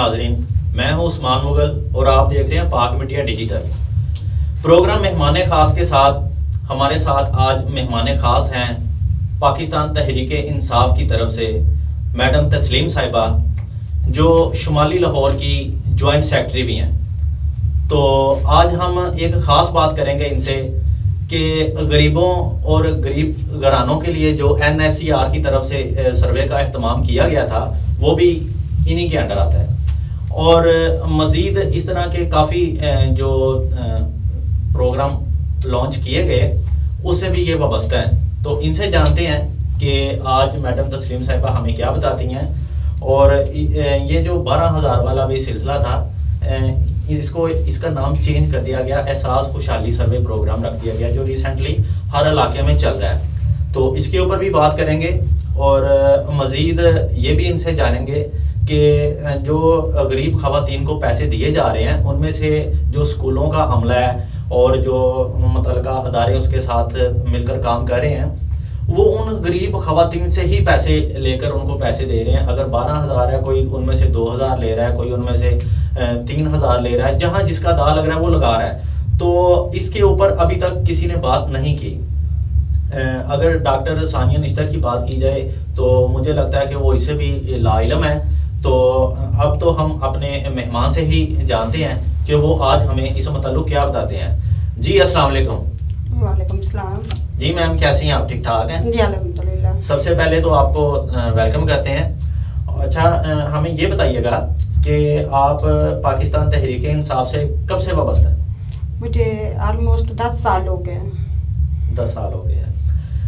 ناظرین، میں ہوں عثمان مغل اور آپ دیکھ رہے ہیں پاک میڈیا ڈیجیٹل پروگرام مہمان خاص کے ساتھ۔ ہمارے ساتھ آج مہمان خاص ہیں پاکستان تحریک انصاف کی طرف سے میڈم تسلیم صاحبہ، جو شمالی لاہور کی جوائنٹ سیکرٹری بھی ہیں۔ تو آج ہم ایک خاص بات کریں گے ان سے کہ غریبوں اور غریب گھرانوں کے لیے جو NSCR کی طرف سے سروے کا اہتمام کیا گیا تھا وہ بھی انہی کے انڈر آتا ہے، اور مزید اس طرح کے کافی جو پروگرام لانچ کیے گئے اس سے بھی یہ وابستہ ہیں۔ تو ان سے جانتے ہیں کہ آج میڈم تسلیم صاحبہ ہمیں کیا بتاتی ہیں، اور یہ جو 12,000 والا بھی سلسلہ تھا اس کا نام چینج کر دیا گیا، احساس خوشحالی سروے پروگرام رکھ دیا گیا، جو ریسنٹلی ہر علاقے میں چل رہا ہے۔ تو اس کے اوپر بھی بات کریں گے، اور مزید یہ بھی ان سے جانیں گے کہ جو غریب خواتین کو پیسے دیے جا رہے ہیں ان میں سے جو اسکولوں کا عملہ ہے اور جو متعلقہ ادارے اس کے ساتھ مل کر کام کر رہے ہیں، وہ ان غریب خواتین سے ہی پیسے لے کر ان کو پیسے دے رہے ہیں۔ اگر 12,000 ہے، کوئی ان میں سے 2,000 لے رہا ہے، کوئی ان میں سے 3,000 لے رہا ہے، جہاں جس کا داغ لگ رہا ہے وہ لگا رہا ہے۔ تو اس کے اوپر ابھی تک کسی نے بات نہیں کی۔ اگر ڈاکٹر ثانیہ نشتر کی بات کی جائے تو مجھے لگتا ہے کہ وہ اس سے بھی لا علم ہے۔ تو اب تو ہم اپنے مہمان سے ہی جانتے ہیں کہ وہ آج ہمیں اس متعلق کیا بتاتے ہیں۔ جی السلام علیکم۔ وعلیکم السلام۔ جی میم، کیسی ہیں آپ؟ ٹھیک ٹھاک ہیں؟ جی الحمدللہ۔ سب سے پہلے تو آپ کو ویلکم کرتے ہیں۔ اچھا، ہمیں یہ بتائیے گا کہ آپ پاکستان تحریک انصاف سے کب سے وابستہ ہیں؟ مجھے آلموسٹ 10 سال ہو گئے ہیں۔ 10 سال ہو گئے ہیں۔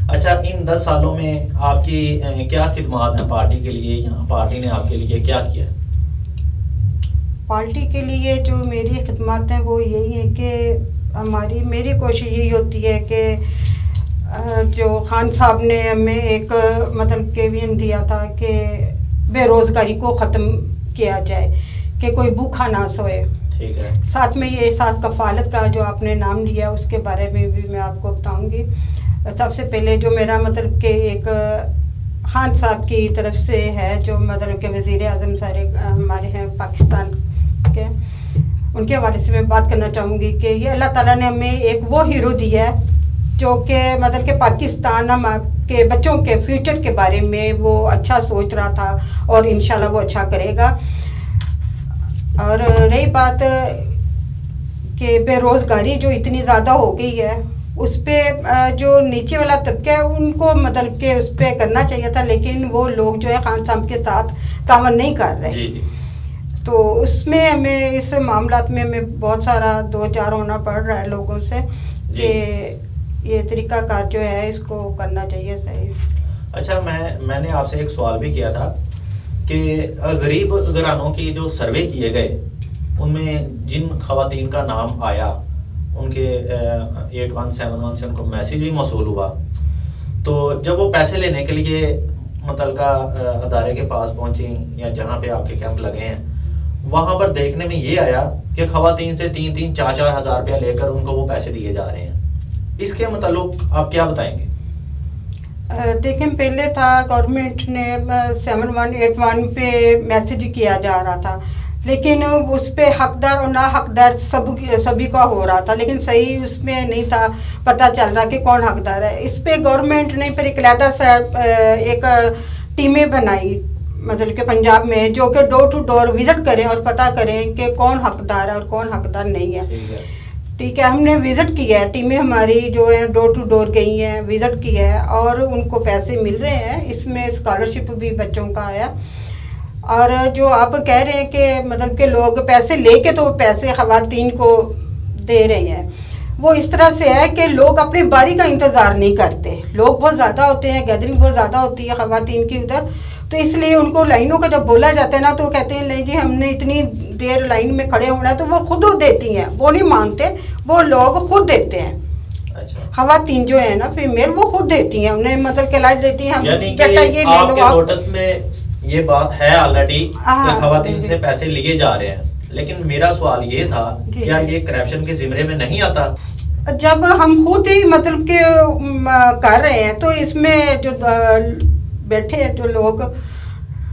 اچھا، ان 10 سالوں میں آپ کی کیا خدمات ہیں پارٹی کے لیے، یا پارٹی نے آپ کے لیے کیا کیا؟ پارٹی کے لیے جو میری خدمات ہیں وہ یہی ہے کہ میری کوشش یہی ہوتی ہے کہ جو خان صاحب نے ہمیں ایک مطلب کیوین دیا تھا کہ بے روزگاری کو ختم کیا جائے، کہ کوئی بھوکا نہ سوئے۔ ٹھیک ہے۔ ساتھ میں یہ احساس کفالت کا جو آپ نے نام لیا اس کے بارے میں بھی میں آپ کو بتاؤں گی۔ سب سے پہلے جو میرا مطلب کہ ایک خان صاحب کی طرف سے ہے، جو مطلب کہ وزیر اعظم سارے ہمارے ہیں پاکستان کے، ان کے حوالے سے میں بات کرنا چاہوں گی کہ یہ اللہ تعالیٰ نے ہمیں ایک وہ ہیرو دیا ہے جو کہ مطلب کہ پاکستان کے بچوں کے فیوچر کے بارے میں وہ اچھا سوچ رہا تھا، اور انشاءاللہ وہ اچھا کرے گا۔ اور رہی بات کہ بے روزگاری جو اتنی زیادہ ہو گئی ہے، اس پہ جو نیچے والا طبقہ ہے ان کو مطلب کہ اس پہ کرنا چاہیے تھا، لیکن وہ لوگ جو ہے خان صاحب کے ساتھ تعاون نہیں کر رہے۔ جی جی۔ تو اس میں ہمیں اس معاملات میں ہمیں بہت سارا دو چار ہونا پڑ رہا ہے لوگوں سے کہ یہ طریقہ کار جو ہے اس کو کرنا چاہیے صحیح۔ اچھا، میں نے آپ سے ایک سوال بھی کیا تھا کہ غریب گھرانوں کی جو سروے کیے گئے ان میں جن خواتین کا نام آیا ان کے 8171 سے ان کو میسیج بھی موصول ہوا، تو جب وہ پیسے لینے کے لیے متعلقہ ادارے کے پاس پہنچیں یا جہاں پہ آپ کے کیمپ لگے ہیں، وہاں پر دیکھنے میں یہ آیا کہ خواتین سے 3-3 4-4 ہزار روپیہ لے کر ان کو وہ پیسے دیے جا رہے ہیں۔ اس کے متعلق آپ کیا بتائیں گے؟ دیکھیں، پہلے تھا گورنمنٹ نے 7181 پہ میسیج کیا جا رہا تھا، لیکن اس پہ حقدار اور نا حقدار سبھی کا ہو رہا تھا، لیکن صحیح اس میں نہیں تھا پتہ چل رہا کہ کون حقدار ہے۔ اس پہ گورنمنٹ نے پھر ایک علیحدہ ایک ٹیمیں بنائی مطلب کہ پنجاب میں، جو کہ ڈور ٹو ڈور وزٹ کریں اور پتہ کریں کہ کون حقدار ہے اور کون حقدار نہیں ہے۔ ٹھیک ہے، ہم نے وزٹ کیا ہے، ٹیمیں ہماری جو ہے ڈور ٹو ڈور گئی ہیں، وزٹ کیا ہے، اور ان کو پیسے مل رہے ہیں۔ اس میں اسکالرشپ بھی بچوں کا آیا۔ اور جو آپ کہہ رہے ہیں کہ مطلب کہ لوگ پیسے لے کے تو پیسے خواتین کو دے رہے ہیں، وہ اس طرح سے ہے کہ لوگ اپنی باری کا انتظار نہیں کرتے۔ لوگ بہت زیادہ ہوتے ہیں، گیدرنگ بہت زیادہ ہوتی ہے خواتین کی ادھر، تو اس لیے ان کو لائنوں کا جب بولا جاتا ہے نا تو وہ کہتے ہیں نہیں جی ہم نے اتنی دیر لائن میں کھڑے ہونا ہے، تو وہ خود دیتی ہیں، وہ نہیں مانگتے، وہ لوگ خود دیتے ہیں۔ خواتین جو ہے نا فیمیل، وہ خود دیتی ہیں، انہیں مطلب کہ علاج دیتی ہیں۔ ہم یعنی کہ آپ کے نوٹس میں یہ بات ہے آلریڈی کہ خواتین سے پیسے لیے جا رہے ہیں، لیکن میرا سوال یہ تھا کیا یہ کرپشن کے زمرے میں نہیں آتا؟ جب ہم خود ہی مطلب کہ کر رہے ہیں تو اس میں جو بیٹھے ہیں جو لوگ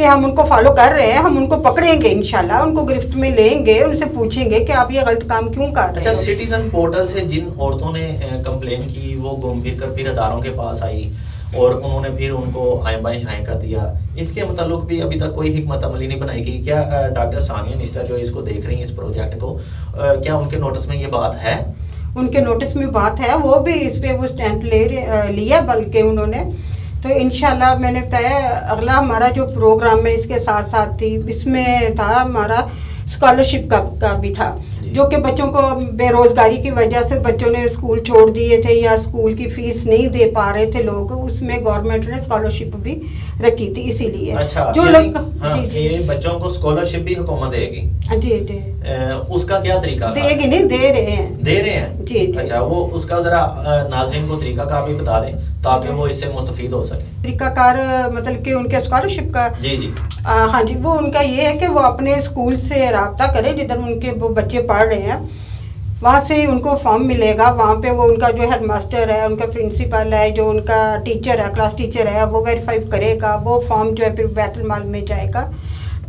کہ ہم ان کو فالو کر رہے ہیں, ہم ان کو پکڑیں گے انشاءاللہ, ان کو گرفت میں لیں گے, ان سے پوچھیں گے کہ آپ یہ غلط کام کیوں کر رہے اچھا, ہو. سٹیزن پورٹل سے جن عورتوں نے کمپلین کی وہ گھوم پھر کر پھر اداروں کے پاس آئی اور انہوں نے پھر ان کو آئیں بائیں شائیں کر دیا, اس کے متعلق بھی ابھی تک کوئی حکمت عملی نہیں بنائی گئی. کیا ڈاکٹر ثانیہ نشتر جو اس کو دیکھ رہی ہیں اس پروجیکٹ کو, کیا ان کے نوٹس میں یہ بات ہے؟ ان کے نوٹس میں بات ہے, وہ بھی اس پہ وہ اسٹینڈ لیا بلکہ انہوں نے. تو انشاءاللہ میں نے بتایا اگلا ہمارا جو پروگرام ہے اس کے ساتھ ساتھ تھی, اس میں تھا ہمارا اسکالرشپ کا بھی تھا, جو کہ بچوں کو بے روزگاری کی وجہ سے بچوں نے اسکول چھوڑ دیے تھے یا اسکول کی فیس نہیں دے پا رہے تھے لوگ, اس میں گورنمنٹ نے اسکالرشپ بھی رکھی تھی. اسی لیے اچھا, جو یعنی لوگ یہ بچوں کو اسکالرشپ بھی حکومت دے گی؟ جی جی, اس کا کیا طریقہ دے گی نہیں, دے رہے ہیں جی. اچھا, وہ اس کا ذرا ناظرین کو طریقہ کار بھی بتا دیں تاکہ وہ اس سے مستفید ہو سکیں. طریقہ کار مطلب کہ ان کے اسکالرشپ کا, جی ہاں جی, وہ ان کا یہ ہے کہ وہ اپنے اسکول سے رابطہ کرے جدھر ان کے وہ بچے پڑھ رہے ہیں, وہاں سے ان کو فارم ملے گا, وہاں پہ وہ ان کا جو ہیڈ ماسٹر ہے, ان کا پرنسپل ہے, جو ان کا ٹیچر ہے, کلاس ٹیچر ہے, وہ ویریفائی کرے گا. وہ فارم جو ہے پھر بیت المال میں جائے گا,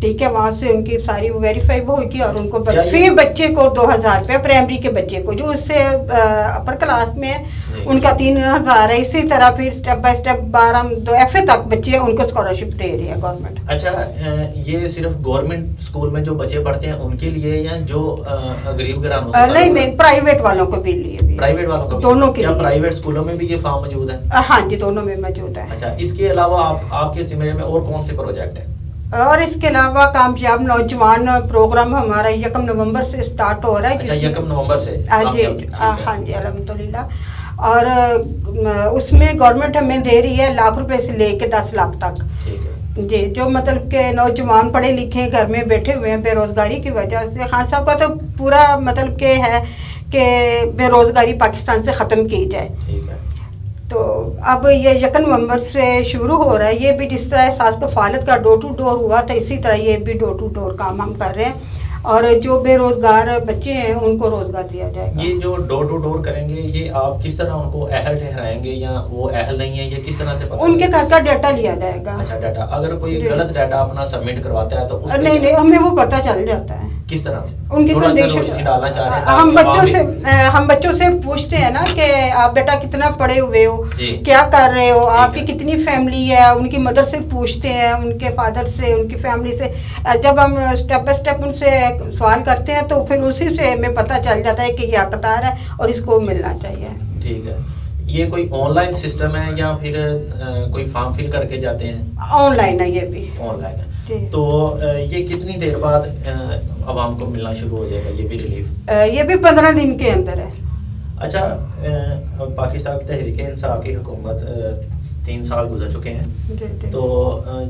ٹھیک ہے, وہاں سے ان کی ساری وہ ویریفائی وہ ہوگی اور ان کو فی بچے کو 2000 روپیہ, پرائمری کے بچے کو, جو اس سے اپر کلاس میں ان کا 3000 ہے. اسی طرح پھر step by step 12 F A تک بچے ان کو اسکالرشپ دے رہی ہے گورنمنٹ. اچھا, یہ صرف گورنمنٹ اسکول میں جو بچے پڑھتے ہیں ان کے لیے یا جو غریب گھرانوں سے؟ نہیں, پرائیویٹ والوں کو بھی لیے, پرائیویٹ والوں کو دونوں کے. کیا پرائیویٹ اسکولوں میں بھی یہ فارم موجود ہے؟ ہاں جی, دونوں میں موجود ہے. اچھا, اس کے علاوہ آپ کے ذمے میں اور کون سے پروجیکٹ ہیں؟ اور اس کے علاوہ کامیاب نوجوان پروگرام ہمارا 1 نومبر سے اسٹارٹ ہو رہا ہے. اچھا, 1 نومبر سے؟ جی, ہاں جی, الحمدللہ. اور اس میں گورنمنٹ ہمیں دے رہی ہے 1 لاکھ روپے سے لے کے 10 لاکھ تک. جی, جو مطلب کہ نوجوان پڑھے لکھے گھر میں بیٹھے ہوئے ہیں بے روزگاری کی وجہ سے. خان صاحب کا تو پورا مطلب کہ ہے کہ بے روزگاری پاکستان سے ختم کی جائے. تو اب یہ 1 نومبر سے شروع ہو رہا ہے. یہ بھی جس طرح احساس کفالت کا ڈور ٹو ڈور ہوا تھا, اسی طرح یہ بھی ڈور ٹو ڈور کام ہم کر رہے ہیں, اور جو بے روزگار بچے ہیں ان کو روزگار دیا جائے گا. یہ جو ڈور ٹو ڈور کریں گے, یہ آپ کس طرح ان کو اہل ٹھہرائیں گے یا وہ اہل نہیں ہے, یہ کس طرح سے پتہ؟ ان کے گھر کا ڈیٹا لیا جائے گا. اچھا, ڈیٹا, اگر کوئی غلط ڈیٹا اپنا سبمٹ کرواتا ہے تو نہیں, ہمیں وہ پتہ چل جاتا ہے. کس طرح سے ان کی کنڈیشن ڈالنا چاہ رہے ہیں؟ ہم بچوں سے پوچھتے ہیں نا کہ آپ بیٹا کتنا پڑھے ہوئے ہو, کیا کر رہے ہو, آپ کی کتنی فیملی ہے, ان کی مدر سے پوچھتے ہیں, ان کے فادر سے, ان کی فیملی سے. جب ہم اسٹیپ بائی اسٹیپ ان سے سوال کرتے ہیں تو پھر اسی سے ہمیں پتہ چل جاتا ہے کہ یہ حقدار ہے اور اس کو ملنا چاہیے. ٹھیک ہے. یہ کوئی آن لائن سسٹم ہے یا پھر کوئی فارم فل کر کے جاتے ہیں؟ آن لائن ہے, یہ بھی آن لائن ہے. تو یہ کتنی دیر بعد عوام کو ملنا شروع ہو جائے گا یہ بھی ریلیف؟ یہ بھی 15 دن کے اندر ہے. اچھا, پاکستان تحریک انصاف کی حکومت 3 سال گزر چکے ہیں, تو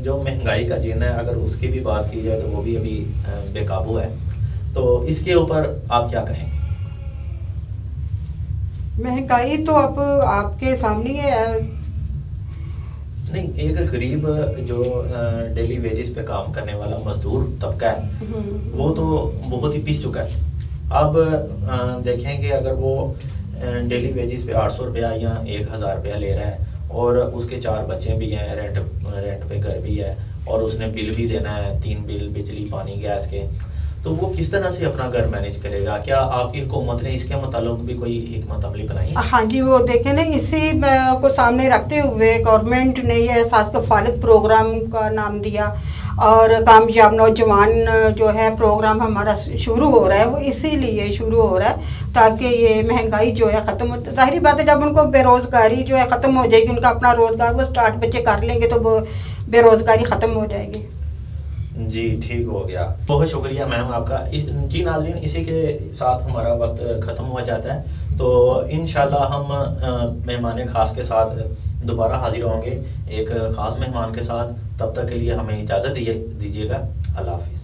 جو مہنگائی کا جن ہے اگر اس کی بھی بات کی جائے تو وہ بھی ابھی بے قابو ہے, تو اس کے اوپر آپ کیا کہیں گے؟ مہنگائی تو اب آپ کے سامنے ہے. نہیں, ایک غریب جو ڈیلی ویجز پہ کام کرنے والا مزدور طبقہ ہے وہ تو بہت ہی پس چکا ہے. اب دیکھیں کہ اگر وہ ڈیلی ویجز پہ 800 روپیہ یا 1000 روپیہ لے رہا ہے اور اس کے 4 بچے بھی ہیں, رینٹ پہ گھر بھی ہے اور اس نے بل بھی دینا ہے, 3 بل, بجلی, پانی, گیس کے, تو وہ کس طرح سے اپنا گھر مینیج کرے گا؟ کیا آپ کی حکومت نے اس کے متعلق بھی کوئی حکمت عملی بنائی؟ ہاں جی, وہ دیکھیں نا, اسی کو سامنے رکھتے ہوئے گورنمنٹ نے یہ احساس کفالت پروگرام کا نام دیا, اور کامیاب نوجوان جو ہے پروگرام ہمارا شروع ہو رہا ہے, وہ اسی لیے شروع ہو رہا ہے تاکہ یہ مہنگائی جو ہے ختم ہو. ظاہری بات ہے جب ان کو بے روزگاری جو ہے ختم ہو جائے گی, ان کا اپنا روزگار وہ اسٹارٹ بچے کر لیں گے تو وہ بے روزگاری ختم ہو جائے گی. جی, ٹھیک ہو گیا, بہت شکریہ میم آپ کا. جی ناظرین, اسی کے ساتھ ہمارا وقت ختم ہو جاتا ہے, تو انشاءاللہ ہم مہمان خاص کے ساتھ دوبارہ حاضر ہوں گے ایک خاص مہمان کے ساتھ. تب تک کے لیے ہمیں اجازت دیجیے گا. اللہ حافظ.